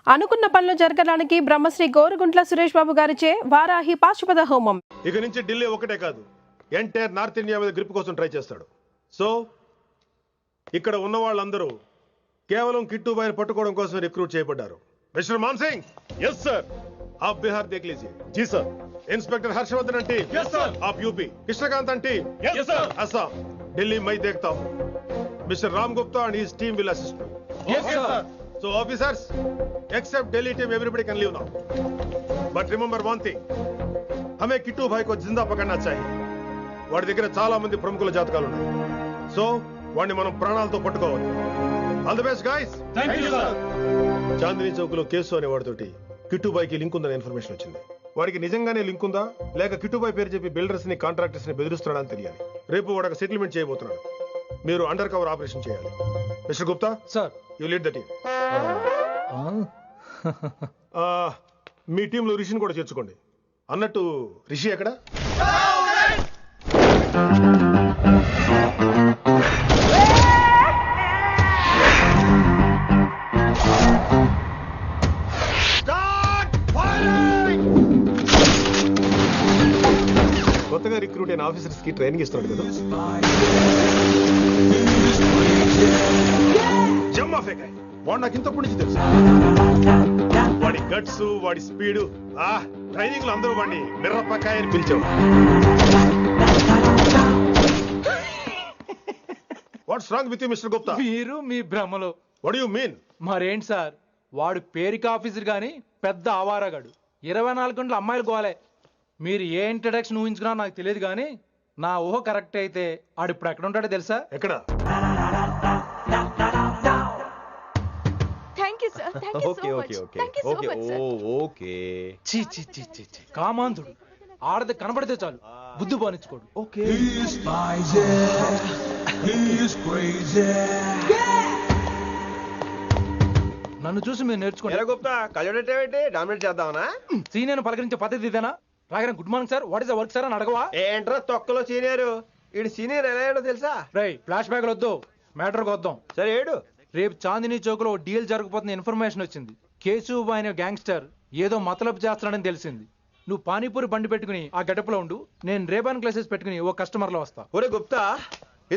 అనుకున్న పనులు జరగడానికి బ్రహ్మశ్రీ గోరుగుంట్ల సురేష్ బాబు గారిచే వారాహి పాశుపత హోమం. ఇక నుంచి ఢిల్లీ ఒకటే కాదు, ఎంటైర్ నార్త్ ఇండియా మీద గ్రిప్ కోసం ట్రై చేస్తాడు. సో ఇక్కడ ఉన్న వాళ్ళందరూ కేవలం కిట్టుబాయిని పట్టుకోవడం కోసం రిక్రూట్ చేయబడ్డారు. Mister Man Singh, yes sir. आप बिहार देख लीजिए. जी सर। इंस्पेक्टर हर्षवर्धन अंटी, यस सर। आप यूपी. कृष्णकांत अंटी, यस सर। असम. दिल्ली मैं देखता हूँ. Mister Ram Gupta and his team will assist me. Yes sir. So officers, except Delhi team, everybody can leave now. But remember one thing, हमें किट्टू भाई को जिंदा पकड़ना चाहिए. వాడి దగ్గర చాలా మంది ప్రముఖుల జాతకాలు ఉన్నాయి. సో వాడిని మనం ప్రాణాలతో పట్టుకోవాలి. All the best guys. Thank you sir. Chandni Chowk లో కేసు అనే వాడితోటి కిట్టుబాయికి లింక్ ఉందని ఇన్ఫర్మేషన్ వచ్చింది. వాడికి నిజంగానే లింక్ ఉందా లేక కిట్టుబాయి పేరు చెప్పి బిల్డర్స్ ని కాంట్రాక్టర్స్ ని బెదిరిస్తున్నాడా అని తెలియాలి. రేపు వాడు ఒక సెటిల్మెంట్ చేయబోతున్నాడు. మీరు అండర్ కవర్ ఆపరేషన్ చేయాలి. Mister Gupta sir, you lead the team. మీ టీంలో రిషిని కూడా చేర్చుకోండి. అన్నట్టు రిషి ఎక్కడ? కొత్తగా రిక్రూట్ అయిన ఆఫీసర్స్ కి ట్రైనింగ్ ఇస్తున్నాడు కదా. జమ్మా ఫేకాయ్ వాడు నాకు ఇంతప్పటి నుంచి తెలుసు. వాడి గట్స్, వాడి స్పీడు, ట్రైనింగ్ లో అందరూ వాడిని మిర్రపకాయ అని పిలిచావు. What's wrong with you mister Gupta? మీరు మీ భ్రమలో. What you mean? మరేంటి సార్, వాడు పేరుకి ఆఫీసర్ గాని పెద్ద ఆవారగాడు. 24 గంటలు అమ్మాయిలు గోలే. మీరు ఏ ఇంట్రడక్షన్ ఊహించుకున్నా నాకు తెలియదు కానీ నా ఊహ కరెక్ట్ అయితే ఆడు ఇప్పుడు ఎక్కడ ఉంటాడో తెలుసా? ఎక్కడ? Thank you sir. Thank you so much. Thank you so much sir. Okay. చీ చీ చీ చీ చీ, కామాంధుడు. ఆడది కనబడితే చాలు బుద్ధి బానించుకోడు. ఓకే। నన్ను చూసి మీరు నేర్చుకోండి. గుప్తా కళ్ళేంటి డామినేట్ చేద్దామనా? సీనియర్ పలకరించే పద్ధతి ఇదేనా? రాగానే good morning sir, what is the work sir అని అడగవా? ఏంట్రా తొక్కలో సీనియర్? ఈడు సీనియర్ ఎలా ఏడో తెలుసా? రై ఫ్లాష్ బ్యాక్ వద్దు, మ్యాటర్కి వద్దాం. సరే ఏడు. రేపు చాందినీ చౌక్ లో డీల్ జరగబోతున్న ఇన్ఫర్మేషన్ వచ్చింది. కేశవ్ అనే గ్యాంగ్స్టర్ ఏదో మతలబు చేస్తున్నాడని తెలిసింది. నువ్వు పానీపూరి బండి పెట్టుకుని ఆ గెటప్ లో ఉండు, నేను రేబాన్ క్లాసెస్ పెట్టుకుని ఓ కస్టమర్ లో వస్తా. ఒరే గుప్తా,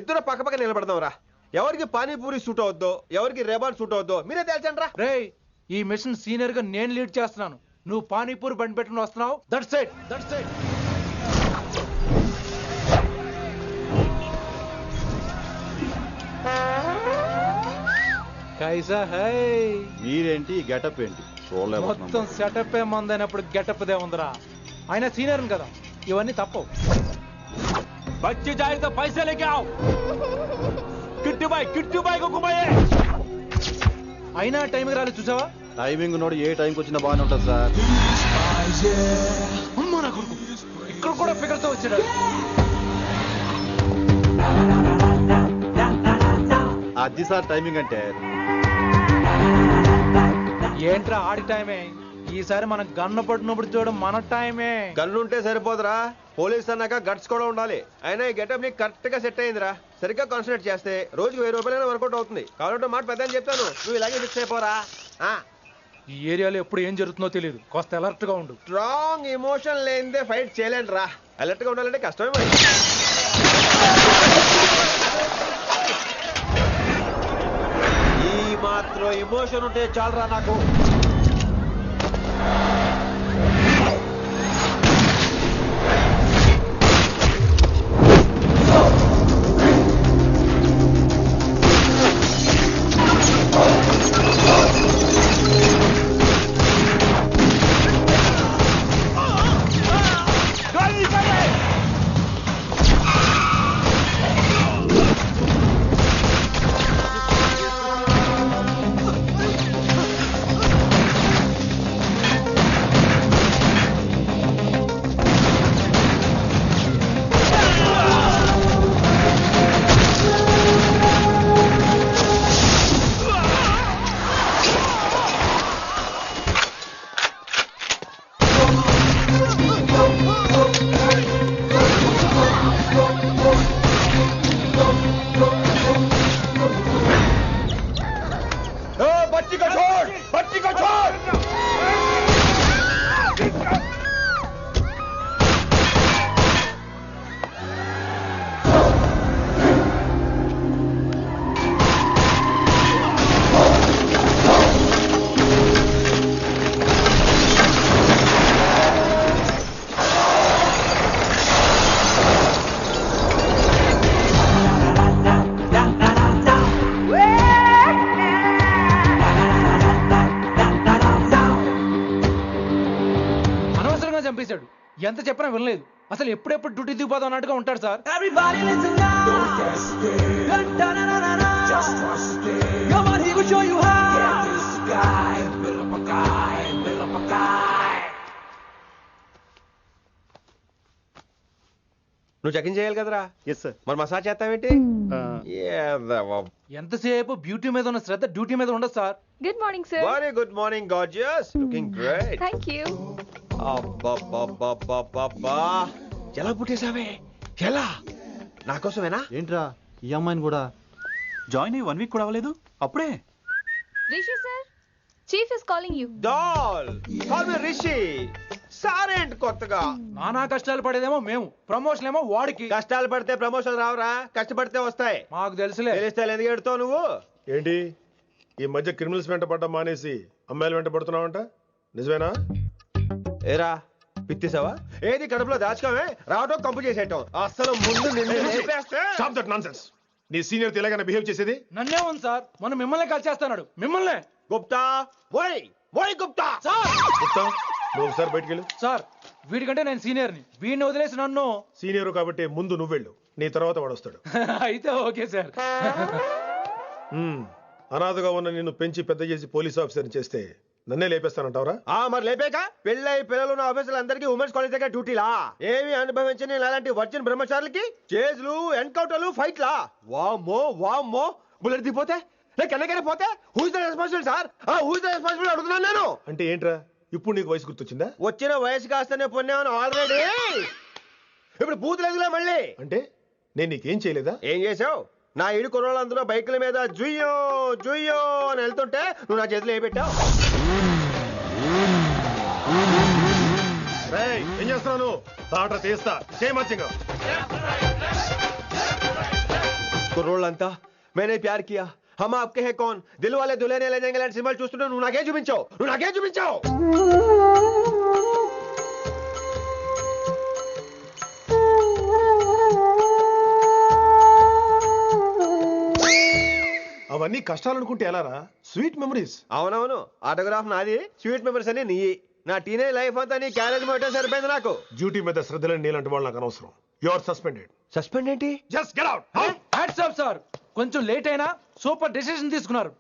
ఇద్దరు పక్క పక్క నిలబడదాం రా. ఎవరికి పానీపూరి సూట్ అవుద్దో, ఎవరికి రేబాన్ సూట్ అవుద్దో మీరే తేల్చండి రా. రేయ్, ఈ మిషన్ సీనియర్ గా నేను లీడ్ చేస్తున్నాను. నువ్వు పానీపూరి బండి పెట్టుకుని వస్తున్నావు. That's it, that's it. కైసా హై? మీరేంటి గెటప్ ఏంటి? మొత్తం సెటప్ ఏ మందైనప్పుడు గెటప్ దే ఉందిరా. ఆయన సీనియర్ కదా, ఇవన్నీ తప్పవు. బచ్చి జాయితో పైసా లేకే ఆవ్. కిట్టు బాయ్ కుమాయే. అయినా టైంకి రాలేదు చూసావా? టైమింగ్ నోడు ఏ టైంకి వచ్చినా బాగానే ఉంటుంది సార్. అమ్మా నా కొడుకు, ఇక్కడ కూడా ఫిగర్తో వచ్చాడు. అది సార్ టైమింగ్ అంటే. ఏంట్రా ఆడి టైమే? ఈసారి మనం గన్ను పట్టినప్పుడు చూడడం మన టైమే. గన్ను ఉంటే సరిపోదురా, పోలీస్ అన్నాక గట్స్ కూడా ఉండాలి. అయినా ఈ గెటప్ నీకు కరెక్ట్ గా సెట్ అయిందిరా. సరిగ్గా కాన్సన్ట్రేట్ చేస్తే రోజుకి 1000 రూపాయలైనా వర్కౌట్ అవుతుంది. కాబట్టి మాట పెద్ద అని చెప్తాను, నువ్వు ఇలాగే ఫిక్స్ అయిపోరా. ఈ ఏరియాలో ఎప్పుడు ఏం జరుగుతుందో తెలియదు, కాస్త అలర్ట్ గా ఉండు. స్ట్రాంగ్ ఎమోషన్ లేనిదే ఫైట్ చేయలేండి రా. అలర్ట్ గా ఉండాలంటే కష్టమే మరి. ఈ మాత్రం ఎమోషన్ ఉంటే చాలరా నాకు. చంపేశాడు. ఎంత చెప్పినా వినలేదు. అసలు ఎప్పుడెప్పుడు డ్యూటీ దిగిపోదాం అన్నట్టుగా ఉంటాడు sir. Everybody listen now. Don't get scared. Da-da-da-da-da. Just trust it. Come on, he will show you how. Get this guy, build up a guy, build up a guy. నువ్వు చెకింగ్ చేయాలి కదరా. Yes sir. మరి massage చేస్తావేంటి? ఎంతసేపు beauty మీద ఉన్న శ్రద్ధ duty మీద ఉండదు sir. Good morning, sir. Very good morning gorgeous, looking great. Thank you. అబ్బబ్బబ్బబ్బబ్బా, ఎలా పుట్టేశావే? ఎలా? నా కోసమేనా? ఏంట్రా ఈ అమ్మాయిని కూడా జాయిన్ అయ్యి 1 వీక్ కూడా అవ్వలేదు అప్పుడే. Rishi, sir. Chief is calling you. డాల్ కాల్ మీ రిషి. సారేంటి కొత్తగా? నానా కష్టాలు పడేదేమో మేము, ప్రమోషన్ ఏమో వాడికి. కష్టాలు పడితే ప్రమోషన్ రావురా, కష్టపడితే వస్తాయి. మాకు తెలుసులే. తెలిస్తే ఎందుకు ఎడుతావు నువ్వు? ఏంటి ఈ మధ్య క్రిమినల్స్ వెంట పడ్డం మానేసి అమ్మాయిలు వెంట పడుతున్నావంట, నిజమేనా? ఏరా పిత్తిసావా? ఏది కడుపులో దాచుకోవే, రావటం కంపు చేసేయటం. అసలు ముందు నిన్ను లేపేస్తే. Stop that nonsense. నీ సీనియర్ తెలంగాణ బిహేవ్ చేసేది. నన్నే ఉంది సార్, మొన్న మిమ్మల్ని కాల్ చేస్తున్నాడు. మిమ్మల్నే. గుప్తా ఓయ్ ఓయ్ గుప్తా. గుప్తా, నువ్వు ఒకసారి బయటికి వెళ్ళు. సార్ వీడికంటే నేను సీనియర్ని, వీడిని వదిలేసి నన్ను. సీనియర్ కాబట్టి ముందు నువ్వు వెళ్ళు, నీ తర్వాత వాడు వస్తాడు. అయితే ఓకే సార్. అనాథగా ఉన్న నిన్ను పెంచి పెద్ద చేసి పోలీస్ ఆఫీసర్ చేస్తే నన్నే లేపేస్తానంటావరా? మరి లేపాక పెళ్ళై పిల్లలు ఉన్న ఆఫీసులు అందరికీ ఉమెన్స్ కాలేజ్ దగ్గర డ్యూటీలా? ఏమి అనుభవించని అలాంటి వర్జిన్ బ్రహ్మచారులకి చేజ్లు, ఎన్కౌంటర్లు, ఫైట్లా? వామ్మో వామ్మో, బుల్లెట్ దిగిపోతే కన్నకైనా పోతే who is the responsible sir? Who is the responsible అడుగుతున్నాను నేను. అంటే ఏంట్రా ఇప్పుడు నీకు వయసు గుర్తొచ్చిందా? వచ్చిన వయసు కాస్తనే పొన్నాను ఆల్రెడీ. ఇప్పుడు బూతులేదులే మళ్ళీ. అంటే నేను నీకేం చేయలేదా? ఏం చేసావు? నా ఇడు కుర్రోళ్ళందరూ బైకుల మీద జుయ్యో జుయ్యో అని వెళ్తుంటే నువ్వు నా చేతిలో ఏ పెట్టావు? ఏం చేస్తున్నాను? తాట తీస్తా చేయమచ్చంగా. కుర్రోళ్ళంతా మేనే ప్యార్ కియా, హమ్ ఆప్కే హై కౌన్, దిల్ వాలే దుల్హనియా లే జాయేంగే లాంటి సినిమాలు చూస్తుంటే నువ్వు నాకేం చూపించావు? నువ్వు నాకేం చూపించావు? అవన్నీ కష్టాలు అనుకుంటే ఎలారా? Sweet memories. అవునవును, ఆటోగ్రాఫ్ నాది, స్వీట్ మెమరీస్ అని నీ. నా టీనేజ్ లైఫ్ అంతా నీ క్యారేజ్ మొత్తం సరిపోయింది నాకు. డ్యూటీ మీద శ్రద్ధ లేని నీలాంటి వాళ్ళు నాకు అనవసరం. You are suspended. సస్పెండ్ ఏంటి? Just get out. Hats off sir, కొంచెం లేట్ అయినా సూపర్ డెసిషన్ తీసుకున్నారు.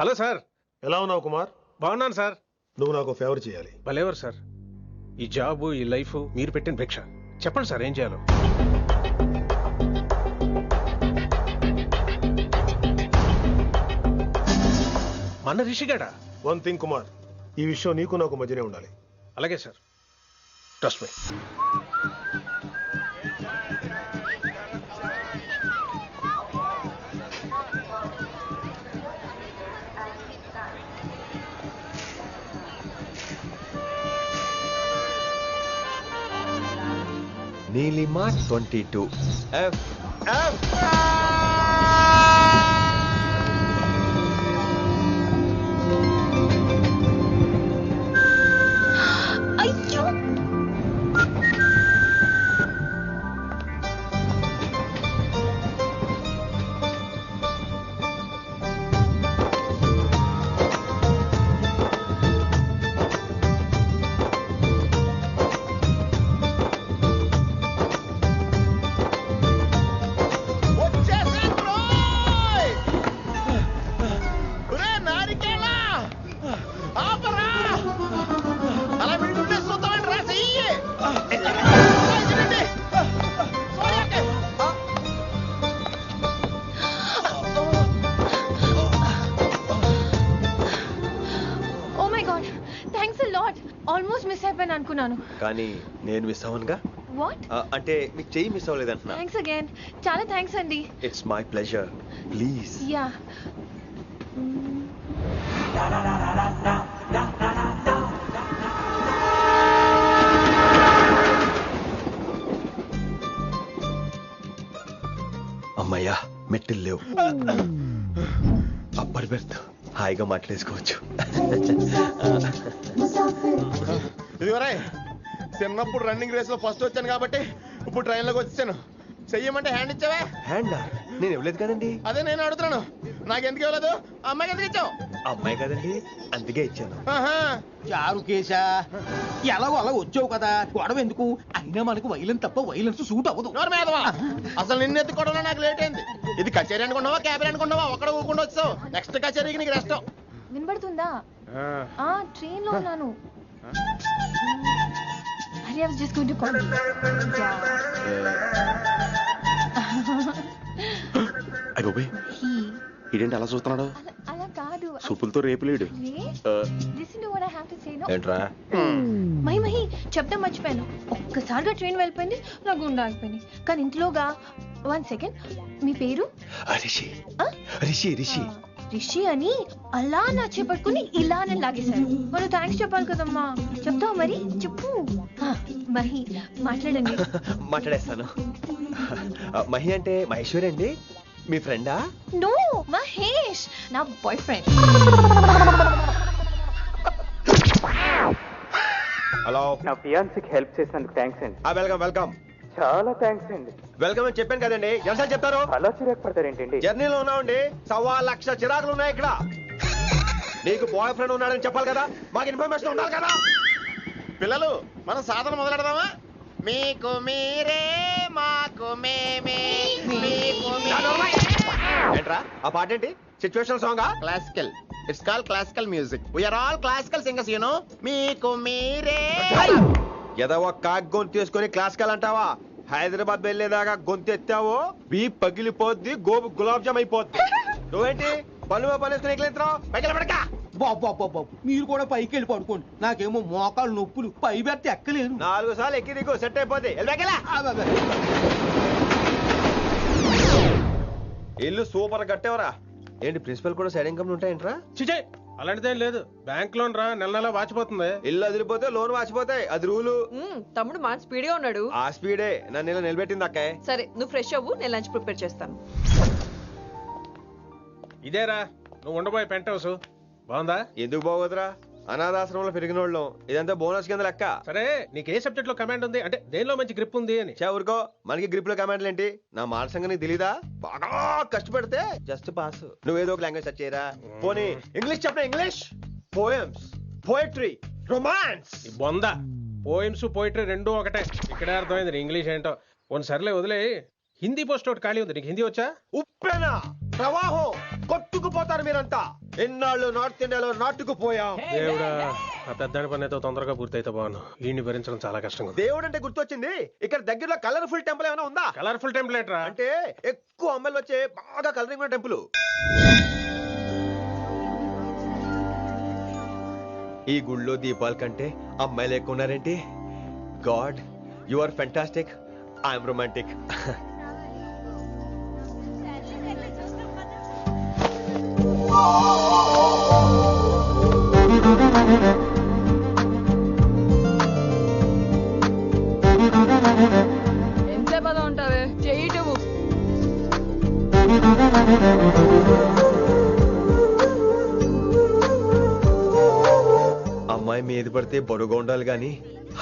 Hello sir. ఎలా ఉన్నావు కుమార్? బాగున్నాను సార్. నువ్వు నాకు ఫేవర్ చేయాలి. భలేవారు సార్. ఈ జాబు, ఈ లైఫ్ మీరు పెట్టిన భిక్ష. చెప్పండి సార్ ఏం చేయాలో. మన రిషిగాడా? వన్ థింగ్ కుమార్, ఈ విషయం నీకు నాకు మధ్యనే ఉండాలి. అలాగే sir, trust me. Neelima 22 F F. అయ్యో, ఆల్మోస్ట్ మిస్ అయిపోయాను అనుకున్నాను. కానీ నేను మిస్ అవ్వనుగా. వాట్? అంటే మీకు చెయ్యి మిస్ అవ్వలేదంటున్నా. థ్యాంక్స్ అగైన్, చాలా థ్యాంక్స్ అండి. It's my pleasure, please. Yeah. అమ్మయ్యా, మెట్టులు లేవు. అప్పర్ బెర్త్, హాయిగా మాట్లాడేసుకోవచ్చు. ఇదివరే చిన్నప్పుడు రన్నింగ్ రేస్ లో ఫస్ట్ వచ్చాను కాబట్టి ఇప్పుడు ట్రైన్ లోకి వచ్చాను. చెయ్యమంటే హ్యాండ్ ఇచ్చావే. హ్యాండ్ నేను ఇవ్వలేదు కదండి. అదే నేను అడుగుతున్నాను. నాకెందుకు ఇవ్వలేదు అమ్మాయికి ఎందుకు ఇచ్చావు అమ్మాయి కదండి అందుకే ఇచ్చాను. చారు కేశా ఎలాగో అలా వచ్చావు కదా గొడవ ఎందుకు అయినా మనకు వైలెన్స్ తప్ప వైలెన్స్ సూట్ అవ్వదు. అసలు నిన్ను ఎత్తుకోవడంలో నాకు లేట్ అయింది. ఇది కచేరీ అనుకున్నావా క్యాబిన్ అనుకున్నావా ఒక్కడ ఊకుండా వచ్చావు. నెక్స్ట్ కచేరీకి నీకు రెస్ట్. వినబడుతుందా? ట్రైన్ లో ఉన్నాను. I was just going to call you. అయ్యోబే ఇదేంటి అలా చూస్తున్నాడు? అలా కాదు. సూపులతో రేపులేడు. Listen to what I have to say, no? ఏంట్రా? మహి చెప్పడం మర్చిపోయాను. ఒక్కసారిగా ట్రైన్ వెళ్ళిపోయింది, నా గుండె ఆగిపోయింది. కానీ ఇంట్లోగా 1 సెకండ్, మీ పేరు? రిషి. రిషి రిషి రిషి అని అలా నా చేపట్టుకుని ఇలానే లాగేశారు. మనం థ్యాంక్స్ చెప్పాలి కదమ్మా. చెప్తావు మరి? చెప్పు. మహి మాట్లాడండి. మాట్లాడేస్తాను. మహి అంటే మహేశ్వరి అండి, మీ ఫ్రెండా? నో, మహేష్ నా బాయ్ ఫ్రెండ్. హలో. నా ఫియాన్సీకి హెల్ప్ చేసినందుకు థ్యాంక్స్ అండి. Welcome welcome. చాలా థ్యాంక్స్ అండి. వెల్కమ్ అని చెప్పాను కదండి, ఎంతసేపు చెప్తారు? అలా చిరాకు పడతారేంటండి? జర్నీలో ఉన్నామండి, 1,00,000 చిరాకులు ఉన్నాయి ఇక్కడ. నీకు బాయ్ ఫ్రెండ్ ఉన్నాడని చెప్పాలి కదా, మాకు ఇన్ఫర్మేషన్ ఉండాలి కదా. పిల్లలు మనం సాధన మొదలెడదామా? మీకు మీరే మాకు మేమే మీకు ఏంట్రా ఆ పాట ఏంటి? సిచ్యువేషన్ సాంగా? Classical. It's call classical music. We're all classical singers, you know. మీకు మీరే. ఏదో ఒక కాక్ గొంతు తీసుకొని క్లాసికల్ అంటావా? హైదరాబాద్ వెళ్ళేదాకా గొంతు ఎత్తావో బీ పగిలిపోద్ది, గోబు గులాబ్ జామ్ అయిపోద్ది. నువ్వేంటి పనులు పనేసుకుని ఎక్కలేస్తున్నావు? పైకి పడక. బాబు మీరు కూడా పైకి వెళ్ళి పడుకోండి. నాకేమో మోకాలు నొప్పులు, పై బెర్త ఎక్కలేను. 4 సార్లు ఎక్కి దిగు, సెట్ అయిపోద్ది. ఇల్లు సూపర్ కట్టేవరా. ఏంటి ప్రిన్సిపల్ కూడా సైడ్ ఇన్కమ్ ఉంటాయంట్రా? చిచే అలాంటిదేం లేదు. బ్యాంక్ లోన్ రా, నెల నెల వాచిపోతుంది. ఇల్లు అదిరిపోతే లోన్ వాచిపోతాయి, అది రూలు. తమ్ముడు మా స్పీడ్గా ఉన్నాడు. ఆ స్పీడే నన్ను ఇలా నిలబెట్టింది అక్కాయ్. సరే నువ్వు ఫ్రెష్ అవ్వు, నేను లంచ్ ప్రిపేర్ చేస్తాను. ఇదేరా నువ్వు ఉండబోయే పెంట్ హౌస్. బాగుందా? ఎందుకు బాగోదురా, అనాథాశ్రమంలో పెరిగిన వాళ్ళం. ఇదంతా బోనస్ కింద లెక్క. సరే నీకు ఏ సబ్జెక్ట్ లో కమాండ్ ఉంది, అంటే దేనిలో మంచి గ్రిప్ ఉంది అని. ఊరుకో, మనకి గ్రిప్ లో కమాండ్లు ఏంటి? నా మాట సంగతి నీకు తెలీదా? బాగా కష్టపడితే జస్ట్ పాస్. నువ్వేదో ఒక లాంగ్వేజ్ సెర్చ్ చేయరా. పోనీ ఇంగ్లీష్ చెప్పిన ఇంగ్లీష్, పోయమ్స్, పోయట్రీ, రొమాన్స్. బొంద పోయిమ్స్ పోయిటరీ రెండూ ఒకటే. ఇక్కడే అర్థమైంది ఇంగ్లీష్ ఏంటో. కొన్ని సర్లే వదిలే. హిందీ పోస్ట్ ఒకటి ఖాళీ ఉంది, నీకు హిందీ వచ్చా? ఉప్పెనా ప్రవాహం కొట్టుకుపోతారు మీరంతా. ఎన్నాళ్ళు నార్త్ ఇండియాలో నాటుకుపోయాం. దేవుడా, ఆ పెద్దాని పని అయితే తొందరగా పూర్తయితే బాగున్నాను. వీడిని భరించడం చాలా కష్టంగా. దేవుడు అంటే గుర్తొచ్చింది, ఇక్కడ దగ్గరలో కలర్ఫుల్ టెంపుల్ ఏమైనా ఉందా? కలర్ఫుల్ టెంపుల్ ఏంట్రా? అంటే ఎక్కువ అమ్మాయిలు వచ్చే బాగా కలరింగ్ ఉన్న టెంపుల్. ఈ గుళ్ళో దీపాల కంటే అమ్మాయిలు ఎక్కువ ఉన్నారేంటి? God, you are fantastic, I'm romantic. ఎంతసేపు అలా ఉంటావే, చెయ్యటము. అమ్మాయి మీద పడితే బరువుగా ఉండాలి గాని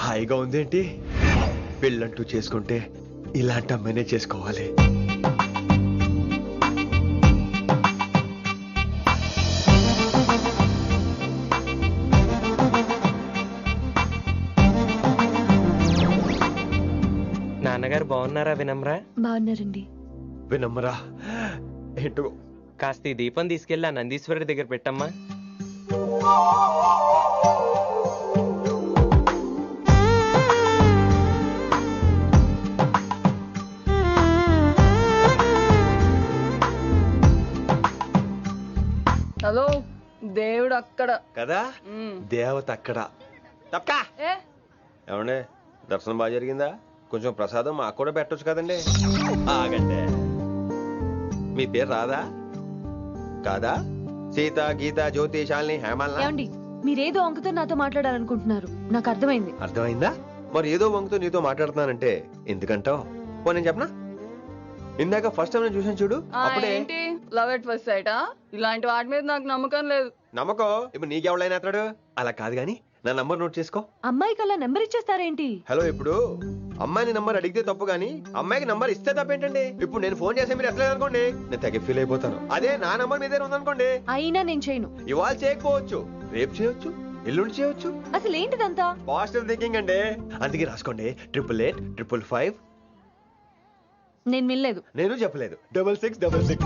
హాయిగా ఉందేంటి? పెళ్ళంటూ చేసుకుంటే ఇలాంటి అమ్మాయినే చేసుకోవాలి. నాన్నగారు బాగున్నారా వినమ్రా? బాగున్నారండి. వినమ్రా ఏంటో. కాస్త ఈ దీపం తీసుకెళ్ళి ఆ నందీశ్వరుడి దగ్గర పెట్టమ్మా. హలో, దేవుడు అక్కడ కదా, దేవత అక్కడ. తప్పకా ఏ ఏమండే, దర్శనం బాగా జరిగిందా? కొంచెం ప్రసాదం మాకు కూడా పెట్టొచ్చు కదండి. ఆగండి, మీ పేరు రాదా కాదా? సీత, గీత, జ్యోతి, శాలిని, హేమల్నా? ఏమండి, మీరేదో అంకుతో నాతో మాట్లాడాలనుకుంటున్నారు, నాకు అర్థమైంది. అర్థమైందా? మరి ఏదో వంగుతో నీతో మాట్లాడుతున్నానంటే ఎందుకంటావు? పో నేను చెప్పనా? ఇందాక ఫస్ట్ టైం నేను చూసాను చూడు, అప్పుడే. ఏంటి లవ్ ఎట్ ఫస్ట్ సైటా? ఇలాంటి వాటి మీద నాకు నమ్మకం లేదు. నమ్మకం ఇప్పుడు నీకెవడైనా అతడు? అలా కాదు గాని నా నంబర్ నోట్ చేసుకో. అమ్మాయికి అలా నెంబర్ ఇచ్చేస్తారేంటి? హలో, ఇప్పుడు అమ్మాయిని నంబర్ అడిగితే తప్పు గానీ అమ్మాయికి నంబర్ ఇస్తే తప్పేంటండి? ఇప్పుడు నేను ఫోన్ చేస్తే మీరు ఎట్లేదు అనుకోండి, నేను తెగ ఫీల్ అయిపోతాను. అదే నా నంబర్ మీ దగ్గర ఉందనుకోండి, అయినా నేను చేయను. ఇవాళ చేయకపోవచ్చు, రేపు చేయొచ్చు, ఎల్లుండి చేయొచ్చు. అసలు ఏంటిదంతా? పాజిటివ్ థింకింగ్ అండి. అందుకే రాసుకోండి 888 నేను వినలేదు. నేను చెప్పలేదు 6666.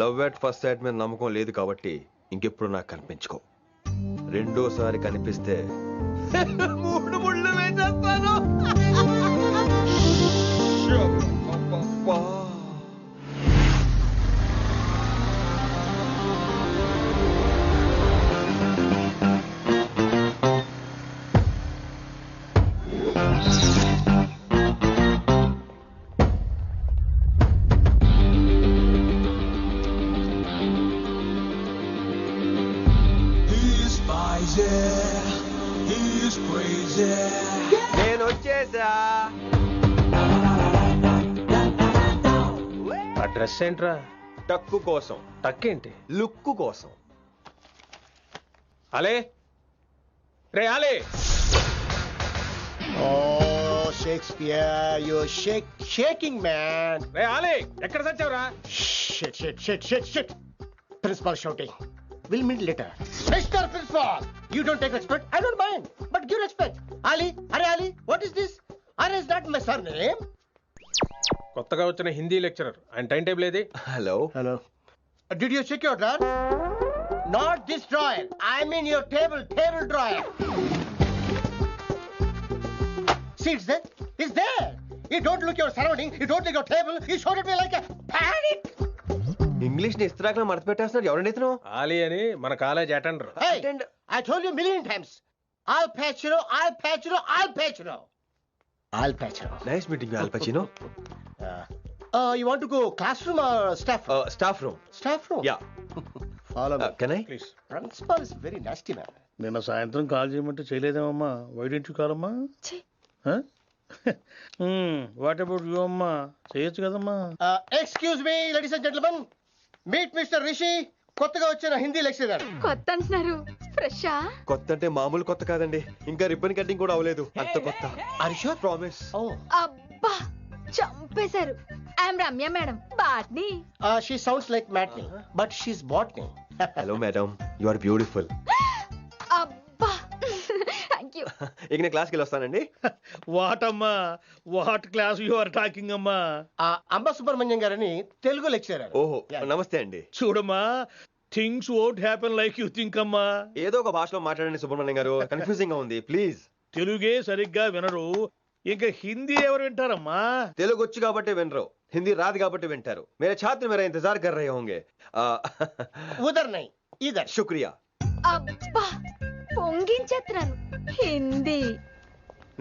లవ్ ఎట్ ఫస్ట్ సైట్ మీద నమ్మకం లేదు కాబట్టి ఇంకెప్పుడు నాకు కనిపించుకో. రెండోసారి కనిపిస్తే 3 ముళ్ళు వేసేస్తాను. He's spicy, he's crazy. నేను వచ్చేసా. ఆ డ్రెస్ ఏంట్రా? టక్కు కోసం, టక్కేంటి? లుక్కు కోసం. అలే రే అలే. Oh, Shakespeare, you're shaking, man. రే అలే ఎక్కడ చచ్చావురా? Shit. Principal shouting. We'll meet later. Mr. Principal, you don't take respect. I don't mind, but give respect. Ali, Ali, what is this? Ali is not my surname. కొత్తగా వచ్చిన Hindi lecturer, ఆయన time table ఏది? Hello. Did you check your drawer? Not this drawer. I mean your table drawer. See, it's there. You don't look your surrounding. You don't look your table. You showed at me like a panic. English ని ఇస్త్రాకులో మడత పెట్టేస్తున్నాడు. ఎవరండి ఇతను? ఆలీ అని మన college attender. Hey, I told you a million times. I'll patch you. Nice meeting all పచినో. You want to go classroom or staff room? Staff room. Staff room? Yeah. Follow me. Can I? Please. Principal is very nasty man. నిన్న సాయంత్రం call చేయమంటే చేయలేదేమమ్మా? Why don't you call అమ్మా? What about you అమ్మా? చేయొచ్చు కదమ్మా. Excuse me, ladies and gentlemen. Meet Mr. Rishi. కొత్తగా వచ్చిన Hindi lecturer. కొత్త అంటున్నారు, ఫ్రెషా? కొత్త అంటే మామూలు కొత్త కాదండి, ఇంకా రిబ్బన్ కటింగ్ కూడా అవ్వలేదు, అంత కొత్త. Are you sure? ప్రామిస్. అబ్బా చంపేశారు. I'm Ramya madam, botany. She sounds like Matney, but she's botany. Hello madam, you are beautiful. అబ్బా థ్యాంక్ యూ. ఇక నేను క్లాస్కి వెళ్ళి వస్తానండి. వాట్ అమ్మా, what class you are talking అమ్మా? అంబ సుబ్రహ్మణ్యం గారని తెలుగు లెక్చరర్. ఓహో, నమస్తే అండి. చూడమ్మా, things won't happen like you think అమ్మా. ఏదో ఒక భాషలో మాట్లాడండి సుబ్రహ్మణ్యం గారు, కన్ఫ్యూజింగ్ గా ఉంది, ప్లీజ్. తెలుగే సరిగ్గా వినరు, ఇంకా హిందీ ఎవరు వింటారమ్మా? తెలుగు వచ్చు కాబట్టి వినరు, హిందీ రాదు కాబట్టి వింటారు. మేరే ఛాత్ర మేరా ఇంతజార్ కర్ రహే హోంగే. ఉదర్ నై ఇదర్. శుక్రియా. అబ్బా పొంగించేస్తున్నాను. హిందీ.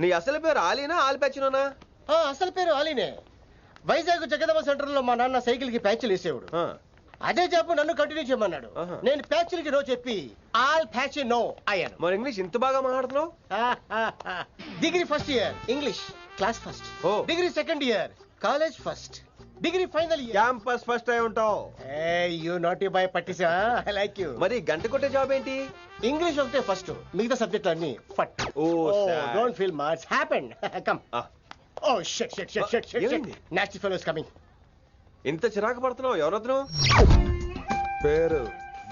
నీ అసలు పేరు ఆలీనా ఆల్పచ్చినోనా? అసలు పేరు ఆలీనే. వైజాగ్ జగదమ్మ సెంటర్ లో మా నాన్న సైకిల్ కి ప్యాచ్లు వేసేవాడు. అదే జాబ్ నన్ను కంటిన్యూ చేయమన్నాడు. నేను ప్యాచ్లకి నో చెప్పి ఆల్ ప్యాచ్ నో అయ్యాను. మరి ఇంగ్లీష్ ఇంత బాగా మాట్లాడుతున్నావు? Degree first year English class first. Degree second year college first. Degree final year campus first అయి ఉంటావు. యూ నాట్ బాయ్ పట్టిసా. I like you. మరి గంట కొట్టే జాబ్ ఏంటి? ఇంగ్లీష్ ఒకటే ఫస్ట్, మిగతా సబ్జెక్ట్ అన్ని ఫట్. Don't feel much happened. Come. Oh shit shit shit shit shit. Nasty fellows coming. ఇంత చిరాకు పడుతున్నావు, ఎవరొద్దు? పేరు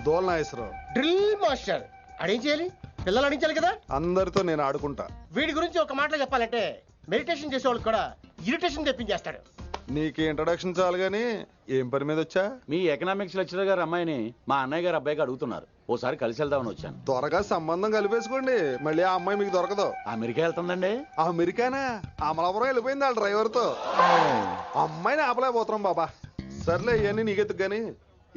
దోల్నాగేశ్వరరావు. Drill master. అడేం చేయాలి? పిల్లలు అడించాలి కదా. అందరితో నేను ఆడుకుంటా. వీడి గురించి ఒక మాటలో చెప్పాలంటే మెడిటేషన్ చేసే వాళ్ళకి కూడా ఇరిటేషన్ తెప్పించేస్తాడు. నీకు ఇంట్రడక్షన్ చాలు గానీ ఏం పని మీద వచ్చా? మీ ఎకనామిక్స్ లెక్చరర్ గారు అమ్మాయిని మా అన్నయ్య గారు అబ్బాయికి అడుగుతున్నారు, ఓసారి కలిసి వెళ్దామని వచ్చాను. త్వరగా సంబంధం కలిపేసుకోండి, మళ్ళీ ఆ అమ్మాయి మీకు దొరకదు. అమెరికా వెళ్తుందండి. అమెరికానా? అమలాపురం వెళ్ళిపోయింది వాళ్ళ డ్రైవర్ తో. అమ్మాయిని ఆపలేకపోతున్నాం బాబా. సర్లే ఇవన్నీ నీకెత్తుకు గాని,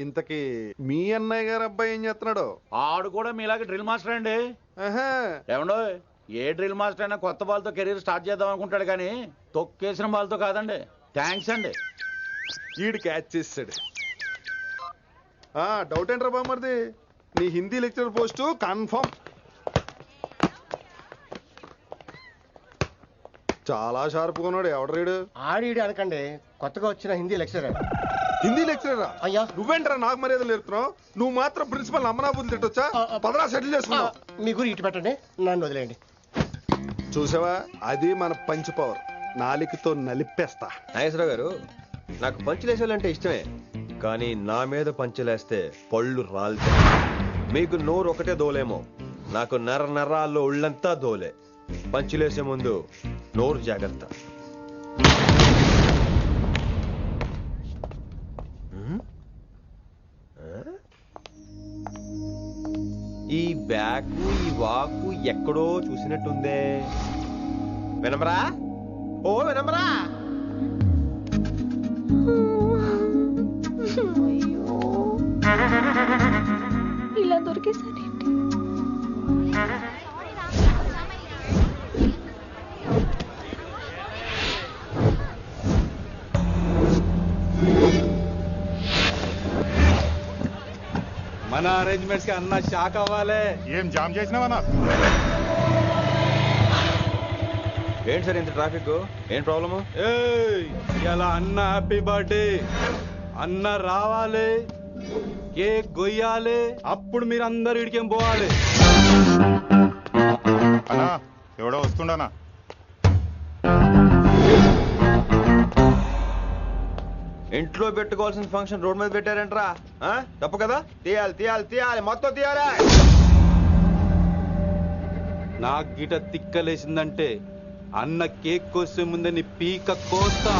ఇంతకీ మీ అన్నయ్య గారు అబ్బాయి ఏం చేస్తున్నాడు? ఆడు కూడా మీలాగే డ్రిల్ మాస్టర్ అండి. ఏమండో, ఏ డ్రిల్ మాస్టర్ అయినా కొత్త బాల్తో కెరీర్ స్టార్ట్ చేద్దాం అనుకుంటాడు కానీ తొక్కేసిన బాల్తో కాదండి. థ్యాంక్స్ అండి. ఈడు క్యాచ్ చేసాడు. డౌట్ ఏంట్రా బామ్మర్ది, నీ హిందీ లెక్చరర్ పోస్టు కన్ఫర్మ్. చాలా షార్ప్గా ఉన్నాడు. ఎవడరీడు? ఆడీడు అనకండి, కొత్తగా వచ్చిన హిందీ లెక్చరర్. హిందీ లెక్చరరా? అయ్యా నువ్వేంట్రా నాకు మర్యాదలు నేర్పుతున్నావు? నువ్వు మాత్రం ప్రిన్సిపల్ అమ్మనాబుద్ధి తిట్టొచ్చా? పదరా సెటిల్ చేసుకున్నావు. మీ గురి ఇటు పెట్టండి, నన్ను వదిలేయండి. చూసావా, అది మన పంచ్ పవర్. నాలికతో నలిపేస్తా. నాగేశ్వరరావు గారు, నాకు పంచులేసేవాళ్ళంటే ఇష్టమే, కానీ నా మీద పంచులేస్తే పళ్ళు రాలుతాయి. మీకు నోరు ఒకటే దోలేమో, నాకు నరాల్లో ఒళ్ళంతా దోలే. పంచులేసే ముందు నోరు జాగ్రత్త. ఈ బ్యాకు ఈ వాకు ఎక్కడో చూసినట్టుందే. వినమరా? ఓ వినమరా? ఇలా దొరికేసారేంటి? మన అరేంజ్మెంట్స్ కి అన్న షాక్ అవ్వాలి. ఏం జామ్ చేసినావా? ఏంటి సార్ ఇంత ట్రాఫిక్? ఏం ప్రాబ్లము? ఇలా అన్న హ్యాపీ బర్త్డే, అన్న రావాలి, కేక్ గొయ్యాలి, అప్పుడు మీరు అందరు ఇడికేం పోవాలి. అన్నా ఎవడో వస్తుండనా? ఇంట్లో పెట్టుకోవాల్సిన ఫంక్షన్ రోడ్ మీద పెట్టారంటరా? తప్పు కదా? తీయాలి తీయాలి తీయాలి, మొత్తం తీయాలి. నాకు గిట తిక్కలేసిందంటే అన్న కేక్ కోసే ముందే నీ పీక కోస్తా.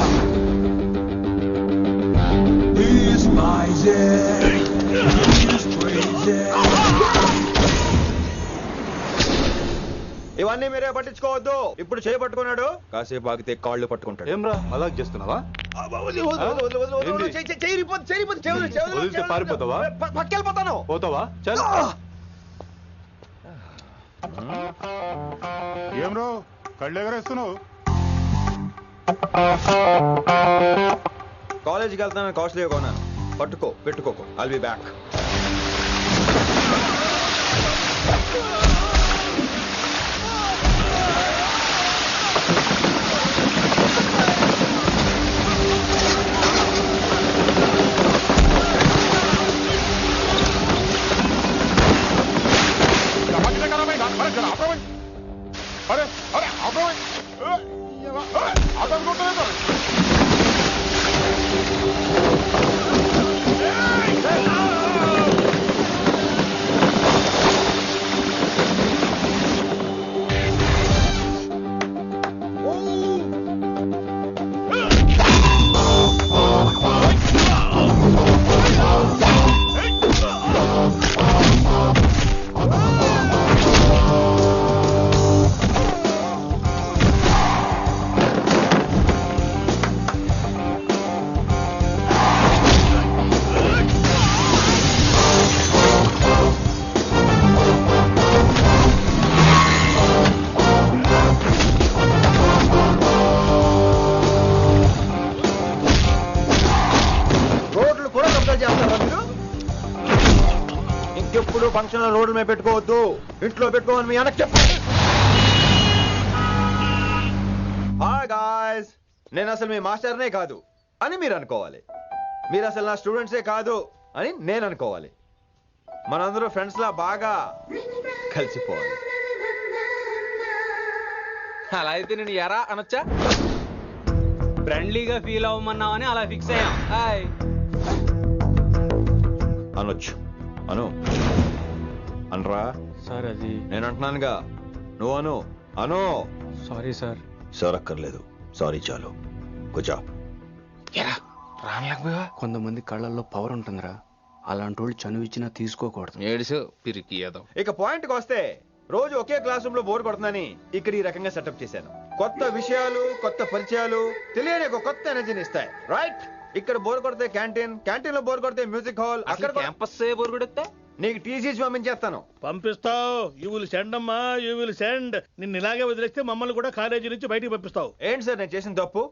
ఇవన్నీ మీరే పట్టించుకోవద్దు. ఇప్పుడు చేయబట్టుకున్నాడు, కాసేపు ఆగితే కాళ్ళు పట్టుకుంటాడు. ఏమ్రా అలా చేస్తున్నావా? పారిపోతావా? పట్టుకెళ్ళిపోతాను. పోతావా? చల్. ఏం రో కళ్ళు ఎగరేస్తున్నావు? కాలేజీకి వెళ్తానని కాస్ట్లీగా కొన్నాను. పట్టుకో, పెట్టుకోకు. I'll be back. अरे अरे आप ఇంకెప్పుడు ఫంక్షన్ రోడ్ల మీద పెట్టుకోవద్దు, ఇంట్లో పెట్టుకోమని మీ అన్నకి చెప్పండి. హాయ్ గాయ్స్, నేను అసలు మీ మాస్టర్నే కాదు అని మీరు అనుకోవాలి. మీరు అసలు నా స్టూడెంట్సే కాదు అని నేను అనుకోవాలి. మనందరూ ఫ్రెండ్స్ లా బాగా కలిసిపోవాలి. అలా అయితే నేను ఎరా అనొచ్చా? ఫ్రెండ్లీగా ఫీల్ అవ్వమన్నావని అలా ఫిక్స్ అయ్యాం. హాయ్ అనొచ్చు. అను అనరా సార్. అది నేను అంటున్నానుగా, నువ్వు అను. అను. Sorry sir. సార్ అక్కర్లేదు, సారీ చాలు. కూర్చో. కొంతమంది కళ్ళల్లో పవర్ ఉంటుందిరా, అలాంటి వాళ్ళు చనువు ఇచ్చినా తీసుకోకూడదు. ఏడుసు పిరికి ఏదో. ఇక పాయింట్కి వస్తే, రోజు ఒకే క్లాస్ రూమ్ లో బోర్ కొడుతుందని ఇక్కడ ఈ రకంగా సెటప్ చేశాను. కొత్త విషయాలు, కొత్త పరిచయాలు తెలియని ఒక కొత్త ఎనర్జీని ఇస్తాయి. రైట్? ఇక్కడ బోర్ కొడితే క్యాంటీన్, క్యాంటీన్ లో బోర్ కొడితే మ్యూజిక్ హాల్, అక్కడ క్యాంపస్ బోర్ కొడితే నీకు టీసీస్ పంపించేస్తాను. పంపిస్తావు. యూ విల్ సెండ్ అమ్మా, యూ విల్ సెండ్. నిన్ను ఇలాగే వదిలేస్తే మమ్మల్ని కూడా కాలేజీ నుంచి బయటికి పంపిస్తావు. ఏంటి సార్ నేను చేసిన తప్పు?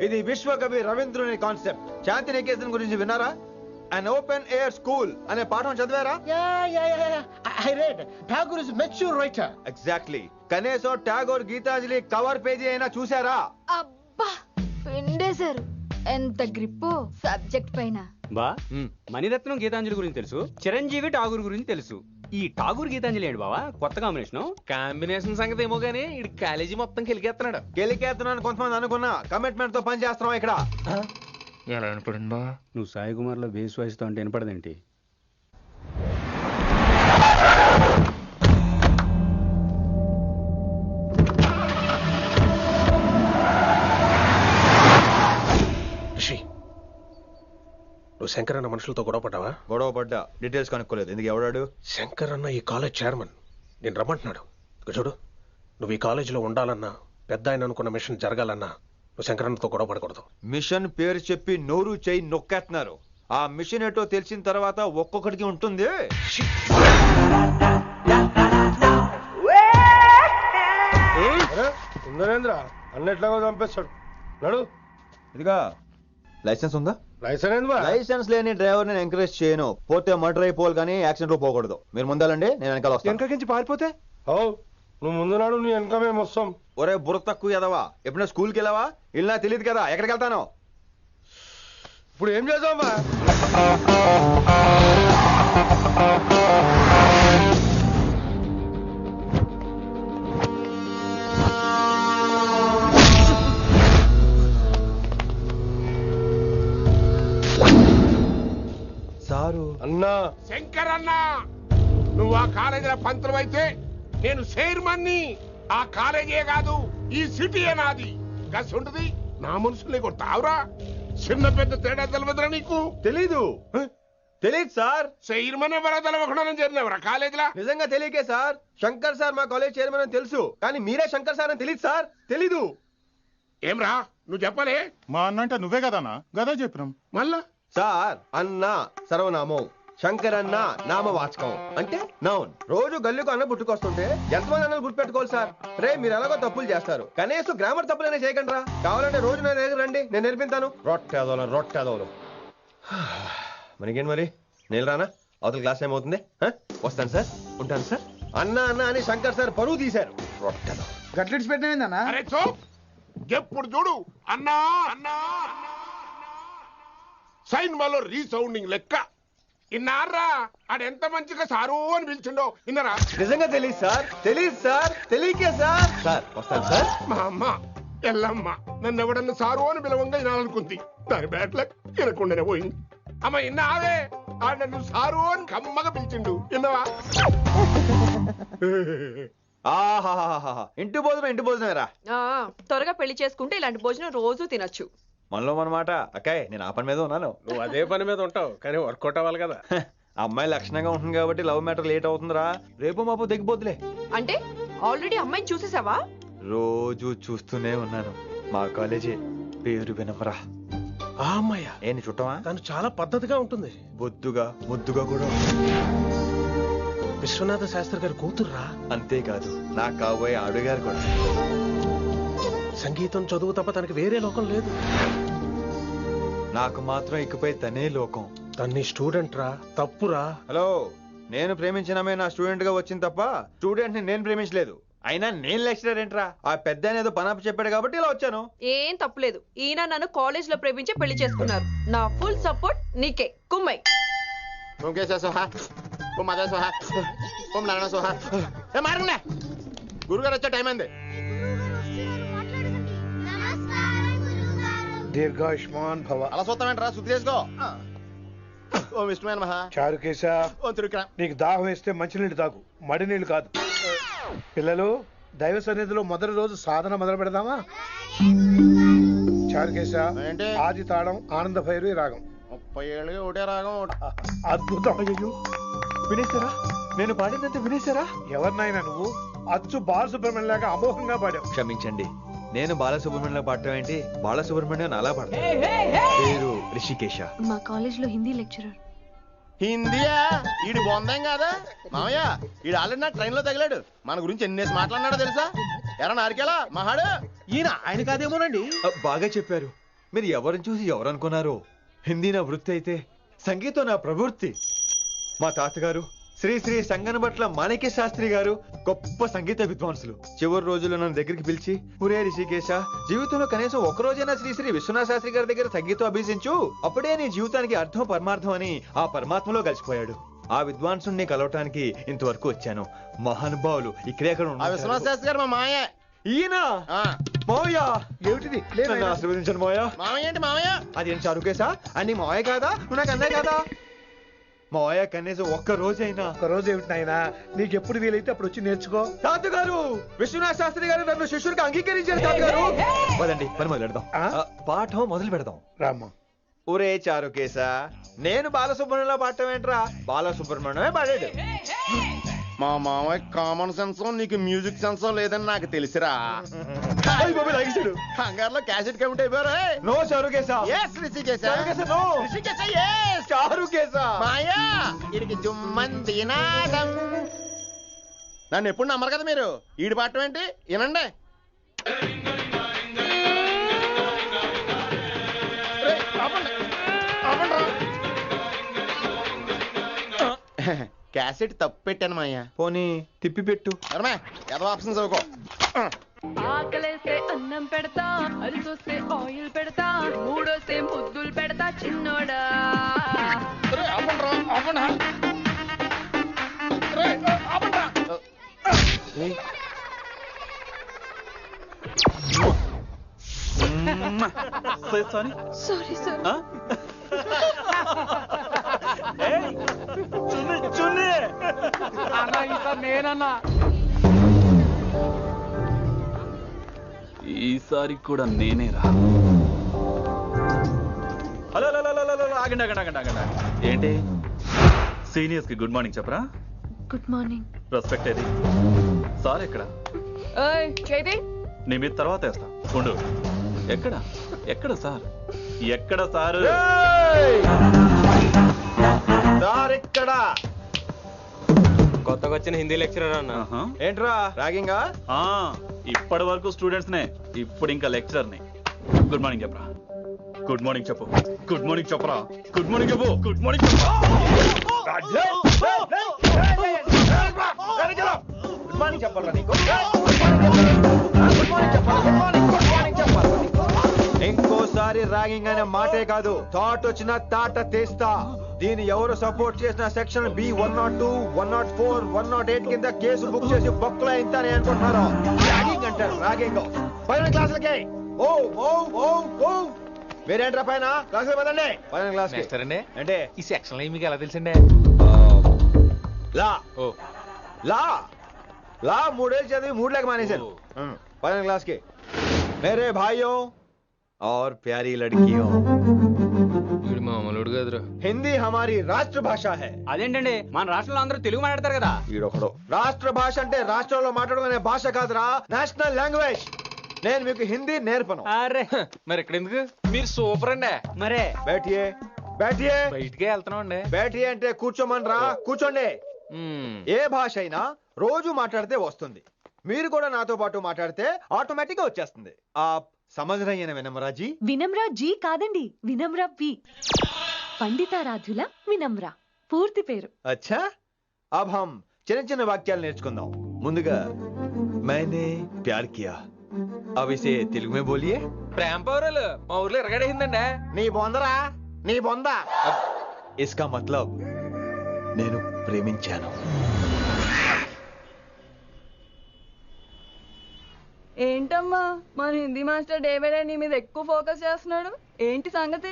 ఇది విశ్వకవి రవీంద్రుని కాన్సెప్ట్. శాంతి నికేతన్ గురించి విన్నారా? అన్ ఓపెన్ ఎయిర్ స్కూల్ అనే పాఠం చదివారా? I read. Tagore is a mature writer. Exactly. కనీసం టాగోర్ గీతాంజలి కవర్ పేజీ అయినా చూసారా? అబ్బా పిండేశారు. ఎంత గ్రిప్పు సబ్జెక్ట్ పైన. బా మణిరత్నం గీతాంజలి గురించి తెలుసు, చిరంజీవి ఠాగూర్ గురించి తెలుసు. ఈ ఠాగూర్ గీతాంజలి ఏంటి బావా కొత్త కాంబినేషన్ సంగతి ఏమో గానీ ఇడు కాలేజీ మొత్తం కెలికేస్తున్నాడు. కెలికేస్తున్నాను కొంతమంది అనుకున్నా, కమిట్మెంట్ తో పని చేస్తున్నాం ఇక్కడ. ఎలా వినపడింది బా? నువ్వు సాయి కుమార్ లో బేస్ వాయిస్ తో అంటే వినపడదేంటి? నువ్వు శంకర్ అన్న మనుషులతో గొడవ పడ్డావా? గొడవ పడ్డా, డీటెయిల్స్ కనుక్కోలేదు. ఎందుకు? ఎవడాడు? శంకర్ అన్న ఈ కాలేజ్ చైర్మన్, నేను రమ్మంటున్నాడు. ఇక చూడు, నువ్వు ఈ కాలేజీలో ఉండాలన్నా, పెద్ద ఆయన అనుకున్న మిషన్ జరగాలన్నా నువ్వు శంకర్ అన్నతో గొడవ పడకూడదు. మిషన్ పేరు చెప్పి నోరు చేయి నొక్కేస్తున్నారు. ఆ మిషన్ ఏటో తెలిసిన తర్వాత ఒక్కొక్కడికి ఉంటుంది. ఉందనేంద్ర అన్నెట్లాగో చంపేస్తాడు. నడు. ఇదిగా లైసెన్స్ ఉందా? లైసెన్స్ లైసెన్స్ లేని డ్రైవర్ నేను ఎంకరేజ్ చేయను. పోతే మర్డర్ అయిపోవాలి కానీ యాక్సిడెంట్ లో పోకూడదు. మీరు ముందాలండి, నేను వెనకాల వస్తాను. వెనకకించి పారిపోతే నువ్వు ముందు నాడు నీ వెనక మేము వస్తాం. ఒరే బుర్ర తక్కువ ఎదవా, ఎప్పుడైనా స్కూల్కి వెళ్ళావా? ఇలా తెలియదు కదా ఎక్కడికి వెళ్తాను. ఇప్పుడు ఏం చేద్దామా? సారు అన్నా, శంకర్ అన్నా, నువ్వు ఆ కాలేజీలో పంతులు అయితే నేను చైర్మన్ని. ఆ కాలేజీ కాదు, ఈ సిటీయే నాది. గస్ ఉంటుంది నా మనుషుల్ని కొడతావురా? చిన్న పెద్ద తేడా తెలవదురా నీకు? తెలీదు సార్. చైర్మన్ ఎవరో తెలవకుండా చేరినవరా కాలేజీలో? నిజంగా తెలియకే సార్. శంకర్ సార్ మా కాలేజ్ చైర్మన్ అని తెలుసు, కానీ మీరే శంకర్ సార్ అని తెలియదు సార్. తెలీదు. ఏమ్రా నువ్వు చెప్పలే? మా అన్న అంటే నువ్వే కదన్నా, గదా చెప్పినాం. మళ్ళా సార్ అన్న సర్వనామం, శంకర్ అన్న నామవాచకం అంటే నౌన్. రోజు గల్లుకు అన్న పుట్టుకొస్తుంటే ఎంతమంది అన్నలు గుర్తుపెట్టుకోవాలి సార్? రే మీరు ఎలాగో తప్పులు చేస్తారు, కనీసం గ్రామర్ తప్పులైనా చేయకండి రా. కావాలంటే రోజు నా దగ్గర రండి, నేను నేర్పిస్తాను. రొట్టెదోలు మనకేంటి మరి? నేను రానా? అవతల క్లాస్ ఏమవుతుంది? వస్తాను సార్, ఉంటాను సార్. అన్న అన్న అని శంకర్ సార్ పరువు తీశారు. రొట్టెదో గట్లెట్స్ పెట్టినా? అరే చో, ఎప్పుడు చూడు అన్నా అన్నా. సైన్ మాలో రీసౌండింగ్ లెక్క. ఇన్నారా ఆడెంత మంచిగా సారు అని పిలిచిండో ఇన్నరా? నిజంగా తెలియదు సార్, తెలియకే సార్. సార్ వస్తాను సార్. మా అమ్మ ఎల్లమ్మ నన్ను ఎవడన్నా సారు అని పిలవంగా వినాలనుకుంది. దాని బ్యాట్ల వినకుండానే పోయింది. అమ్మ ఇన్నావే, ఆడ నన్ను సారు అని కమ్మగా పిలిచిండు. విన్నవా? ఆహాహాహా, ఇంటి భోజనం రా. త్వరగా పెళ్లి చేసుకుంటే ఇలాంటి భోజనం రోజు తినొచ్చు. మనలో మనమాట. అక్కాయ్ నేను ఆ పని మీద ఉన్నాను. నువ్వు అదే పని మీద ఉంటావు, కానీ వర్కౌట్ అవ్వాలి కదా. అమ్మాయి లక్షణంగా ఉంటుంది కాబట్టి లవ్ మ్యాటర్ లేట్ అవుతుందిరా. రేపు మాపు దిగిపోతులే. అంటే ఆల్రెడీ అమ్మాయిని చూసేసావా? రోజు చూస్తూనే ఉన్నాను. మా కాలేజీ పేరు వినవరా. ఆ అమ్మాయ ఏంటి చుట్టమా? తను చాలా పద్ధతిగా ఉంటుంది. బొద్దుగా ముద్దుగా కూడా. విశ్వనాథ శాస్త్రి గారి కూతుర్రా. అంతేకాదు నా కాబోయే ఆడుగారు కూడా. సంగీతం చదువు తప్ప తనకి వేరే లోకం లేదు. నాకు మాత్రం ఇకపై తనే లోకం. తన్ని స్టూడెంట్ రా, తప్పురా. హలో, నేను ప్రేమించినమే నా స్టూడెంట్ గా వచ్చింది తప్ప స్టూడెంట్ ని నేను ప్రేమించలేదు. అయినా నేను లెక్చరర్ ఏంట్రా? ఆ పెద్ద ఏదో పనాప చెప్పాడు కాబట్టి ఇలా వచ్చాను. ఏం తప్పులేదు. ఈయన నన్ను కాలేజ్ లో ప్రేమించి పెళ్లి చేసుకున్నారు. నా ఫుల్ సపోర్ట్ నీకే. కుమ్మై గురుగారు వచ్చే టైం అయింది. దీర్ఘాయుష్మాన్ భవ. అలా చూస్తామేంట్రా, శుద్ధి చేసుకో. ఓం విష్ణువే నమః. చారుకేశ, నీకు దాహం వేస్తే మంచినీళ్ళు తాగు, మడి నీళ్ళు కాదు. పిల్లలు, దైవ సన్నిధిలో మొదటి రోజు సాధన మొదలు పెడదామా? చారుకేశ, ఆది తాళం ఆనంద భైరవి రాగం. 30 ఏళ్ళుగా ఒకటే రాగం. అద్భుతం. అయ్యో వినేశారా? నేను పాడిందంటే వినేశారా? ఎవరినైనా నువ్వు అచ్చు బాలసుబ్రహ్మణ్యం లాగా అమోఘంగా పాడావు. క్షమించండి, నేను బాలసుబ్రహ్మణ్యం పాడటం ఏంటి? బాలసుబ్రహ్మణ్యం అలా పాడతాను. పేరు రిషికేశ. మా కాలేజ్ లో హిందీ లెక్చరర్. హిందీయా? ఈడు బొందేం కాదా మామయ్య? ఈడు ఆల్రెడీ నా ట్రైన్ లో తగిలాడు. మన గురించి ఎన్నేసి మాట్లాడినాడో తెలుసా? ఎరా నారికేలా మహాడు. ఈయన ఆయన కాదేమోనండి. బాగా చెప్పారు. మీరు ఎవరిని చూసి ఎవరు అనుకున్నారు? హిందీ నా వృత్తి అయితే సంగీతం నా ప్రవృత్తి. మా తాతగారు శ్రీ శ్రీ సంగనబట్ల మాణిక్య శాస్త్రి గారు గొప్ప సంగీత విద్వాంసులు. చివరి రోజుల్లో నన్ను దగ్గరికి పిలిచి, ఒరే రిషికేశ, జీవితంలో కనీసం ఒక రోజైనా శ్రీ శ్రీ విశ్వనాథ శాస్త్రి గారి దగ్గర సంగీతం అభ్యసించు, అప్పుడే నీ జీవితానికి అర్థం పరమార్థం అని ఆ పరమాత్మలో కలిసిపోయాడు. ఆ విద్వాంసుని కలవటానికి ఇంతవరకు వచ్చాను. మహానుభావులు ఇక్కడే అక్కడ విశ్వనాథ్ శాస్త్రి గారు మా మాయ. ఈయన మావయ్య ఏమిటిది? నన్ను ఆశీర్వదించండి మావయ్య. మామయ్య ఏంటి మామయ్య? అదేం చారుకేసా అని మావయ్య కాదా? నువ్వు నాకు అన్నయ్య కాదా? మావయ్య కనీసం ఒక్క రోజైనా. ఒక రోజు ఏమిటి నాయనా, నీకు ఎప్పుడు వీలైతే అప్పుడు వచ్చి నేర్చుకో. తాతగారు, విశ్వనాథ్ శాస్త్రి గారు నన్ను శిష్యుడికి అంగీకరించారు తాతగారు. పదండి పని మొదలు పెడదాం. పాఠం మొదలు పెడదాం. రామ్మా. ఒరే చారుకేశా, నేను బాలసుబ్రహ్మణ్యంలో పాడటం ఏంట్రా? బాలసుబ్రహ్మణ్యమే పాడాడు. మా మామయ్య కామన్ సెన్స్ నీకు మ్యూజిక్ సెన్స్ లేదని నాకు తెలిసిరా. కంగారులో క్యాసెట్ కమిట్ అయిపోయారా? నో చారుకేశా. yes రిషికేశా. చారుకేశా నో. రిషికేశా yes. చారుకేశా. మాయా ఇడికి జుమ్మంది నాదం. నన్ను ఎప్పుడు నమ్మరు కదా మీరు. ఈడి పాడటం ఏంటి వినండి. క్యాసెట్ తప్పు పెట్టాను మాయ. పోనీ తిప్పి పెట్టు. ఏదో ఆప్షన్ చదువుకో. ఆకలేస్తే అన్నం పెడతా, అరిసొస్తే ఆయిల్ పెడతా, మూడోస్తే ముద్దులు పెడతా చిన్నోడా. Sorry sir. నేనన్నా ఈసారి కూడా నేనేరా. హలో ఆగండి ఆగండి ఆగండి ఆగండి. ఏంటి సీనియర్స్ కి గుడ్ మార్నింగ్ చెప్పరా? Good morning. రెస్పెక్ట్ ఏది? సార్ ఎక్కడ? చేతి నీ మీద తర్వాత వేస్తా ఉండు. ఎక్కడ ఎక్కడ సార్? ఎక్కడ సారు? ఇక్కడ కొత్తగా వచ్చిన హిందీ లెక్చరర్ అన్న. ఏంట్రా ర్యాగింగా? ఇప్పటి వరకు స్టూడెంట్స్ నే, ఇప్పుడు ఇంకా లెక్చరర్ ని. గుడ్ మార్నింగ్ చెప్పరా. గుడ్ మార్నింగ్ చెప్పు. గుడ్ మార్నింగ్ చెప్పరా. గుడ్ మార్నింగ్ చెప్పు. గుడ్ మార్నింగ్ చెప్పు. గుడ్ మార్నింగ్ చెప్పాలా నీకు? ఇంకోసారి ర్యాగింగ్ అనే మాటే కాదు, థాట్ వచ్చిన తాట తీస్తా. దీన్ని ఎవరు సపోర్ట్ చేసిన సెక్షన్ బి 102, 104, 108 కింద కేసు బుక్ చేసి బొక్కలో ఇంతనే అనుకుంటున్నారు. ర్యాగింగ్ అంటారు ర్యాగింగ్. పైన క్లాసులకి ఓ ఓ ఓ ఓ మీరేంట్రా పైన క్లాసులు పదండి. పైన క్లాస్ అంటే ఈ సెక్షన్ లో మీకు ఎలా తెలిసిండే? లా లా లా 3 ఏళ్ళు చదివి 3 లేక మానేశాను. పైన క్లాస్ కి మేరే భాइयों और प्यारी लड़कियों, हिंदी हमारी రాష్ట్ర భాష है. అదేంటండి మన రాష్ట్రంలో అందరూ తెలుగు మాట్లాడతారు కదా. ఈడొకడు రాష్ట్ర భాష అంటే రాష్ట్రంలో మాట్లాడుకునే భాష కాదురా, నేషనల్ లాంగ్వేజ్. నేను మీకు హిందీ నేర్పను. అరే మరి ఇక్కడ ఎందుకు? మీరు సూపర్ అండి. మరే బైఠియే బైఠియే. బయటికే వెళ్తున్నాం అండి. బైఠియే అంటే కూర్చోమనరా. కూర్చోండి. ఏ భాష అయినా రోజు మాట్లాడితే వస్తుంది. మీరు కూడా నాతో పాటు మాట్లాడితే ఆటోమేటిక్ గా వచ్చేస్తుంది. ఆ समझ रही है ना विनम्रा जी? వినమ్రా జీ కాదండి, వినమ్రా వి. పండితారాధ్యుల వినమ్రా పూర్తి పేరు. अच्छा अब हम చిన్న చిన్న వాక్యాలు నేర్చుకుందాం. ముందుగా मैंने प्यार किया. अब इसे తెలుగు में बोलिए. ప్రేమ పౌరులు మా ఊర్లో ఎరగడేసిందండి. నీ బొందరా నీ బొంద. इसका मतलब నేను ప్రేమించాను. ఏంటమ్మా మన Hindi master day by day నీ మీద ఎక్కువ ఫోకస్ చేస్తున్నాడు. ఏంటి సంగతి?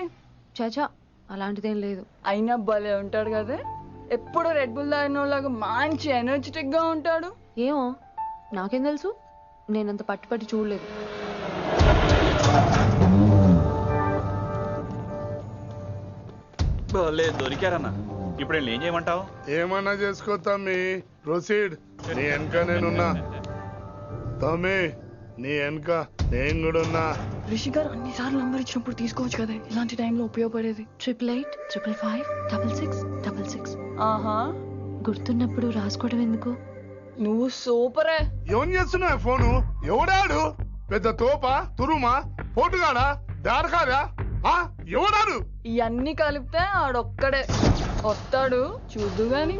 చాచా అలాంటిదేం లేదు. అయినా భలే ఉంటాడు కదా, ఎప్పుడు రెడ్ బుల్ తాగినోళ్ళగా మంచి ఎనర్జెటిక్ గా ఉంటాడు. ఏమో నాకేం తెలుసు, నేనంత పట్టుపట్టి చూడలేదు. దొరికారన్నా. ఇప్పుడు ఏం చేయమంటావు? ఏమన్నా చేసుకో తమ్మి. ప్రొసీడ్. నీ వెనక నేనున్నా తమ్మి, నీ వెనక నేను కూడా ఉన్నా. రిషి గారు అన్నిసార్లు నంబర్ ఇచ్చినప్పుడు తీసుకోవచ్చు కదా, ఇలాంటి టైంలో ఉపయోగపడేది. 88555666. ఆహా, గుర్తున్నప్పుడు రాసుకోవడం ఎందుకు? నువ్వు సూపరే. ఏం చేస్తున్నావు ఫోను? ఎవడాడు? పెద్ద తోప, తురుమా, పోటుగాడా, దారకారా? ఎవడాడు? ఇవన్నీ కలిపితే ఆడొక్కడే వస్తాడు, చూద్దు గాని.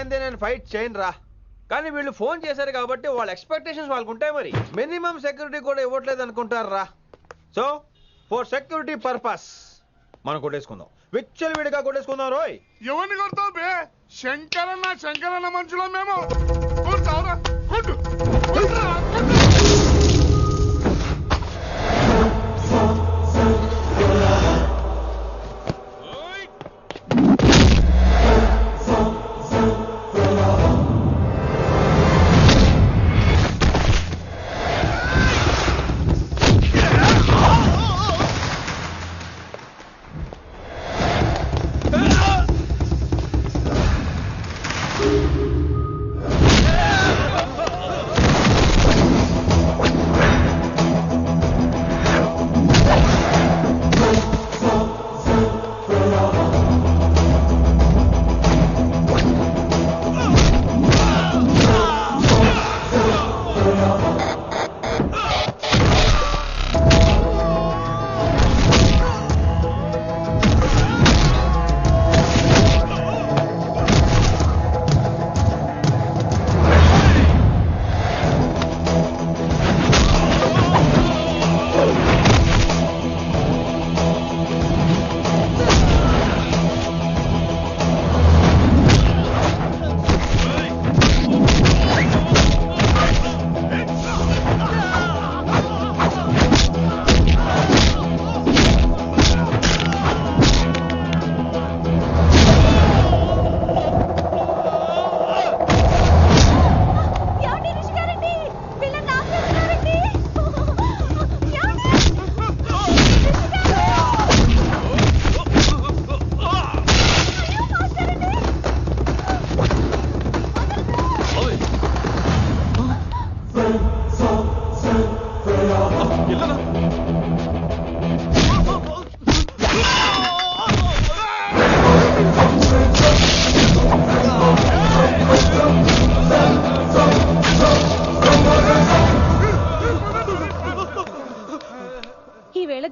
లేనిదే నేను ఫైట్ చేయను రా. కానీ వీళ్ళు ఫోన్ చేశారు కాబట్టి వాళ్ళ ఎక్స్పెక్టేషన్స్ వాళ్ళకు ఉంటాయి. మరి మినిమం సెక్యూరిటీ కూడా ఇవ్వట్లేదు అనుకుంటారు రా. సో ఫర్ సెక్యూరిటీ పర్పస్ మనం కొట్టేసుకుందాం, విచ్చలవిడిగా కొట్టేసుకుందాం. రోయ్ ఎవరిని కొడతావు బే? శంకరన్న మనుషులో మేము. కొడతావురా, కొట్టు, కొట్టురా.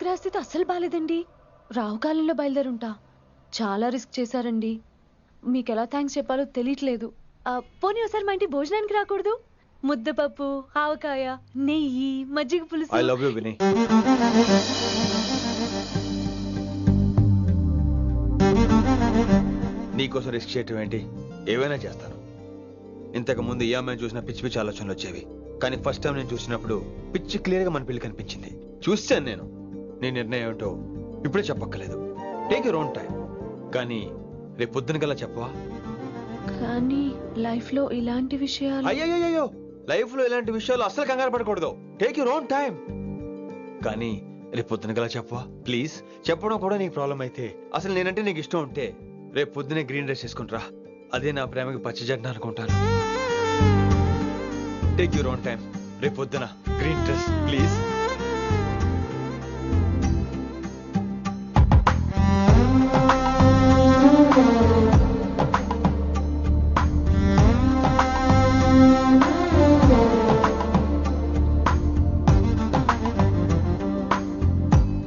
గ్రహస్థితి అస్సలు బాలేదండి. రావుకాలంలో బయలుదేరుంటా. చాలా రిస్క్ చేశారండి. మీకు ఎలా థ్యాంక్స్ చెప్పాలో తెలియట్లేదు. పోనీ ఒకసారి మా ఇంటి భోజనానికి రాకూడదు? ముద్దపప్పు, ఆవకాయ, నెయ్యి, మజ్జిగ పులుసు. I love you Vinay. నీకోసం రిస్క్ చేయటం ఏంటి? ఏవైనా చేస్తాను. ఇంతకు ముందు ఈ అమ్మాయిని చూసిన పిచ్చి పిచ్చి ఆలోచనలు వచ్చేవి, కానీ ఫస్ట్ టైం నేను చూసినప్పుడు పిచ్చి క్లియర్ గా మన పెళ్లి కనిపించింది. చూస్తాను నేను. నీ నిర్ణయం ఏంటో ఇప్పుడే చెప్పక్కర్లేదు. Take your own time. కానీ రేపు పొద్దున గల చెప్పవా? కానీ లైఫ్ లో ఇలాంటి విషయాలు. అయ్యో, లైఫ్ లో ఇలాంటి విషయాలు అసలు కంగారు పడకూడదు. Take your own time. కానీ రేపు పొద్దున గల చెప్పవా ప్లీజ్? చెప్పడం కూడా నీకు ప్రాబ్లం అయితే, అసలు నేనంటే నీకు ఇష్టం ఉంటే రేపు పొద్దునే గ్రీన్ డ్రెస్ వేసుకుంటారా. అదే నా ప్రేమకి పచ్చి జెండా అనుకుంటాను. Take your own time. రేపు పొద్దున గ్రీన్ డ్రెస్ ప్లీజ్.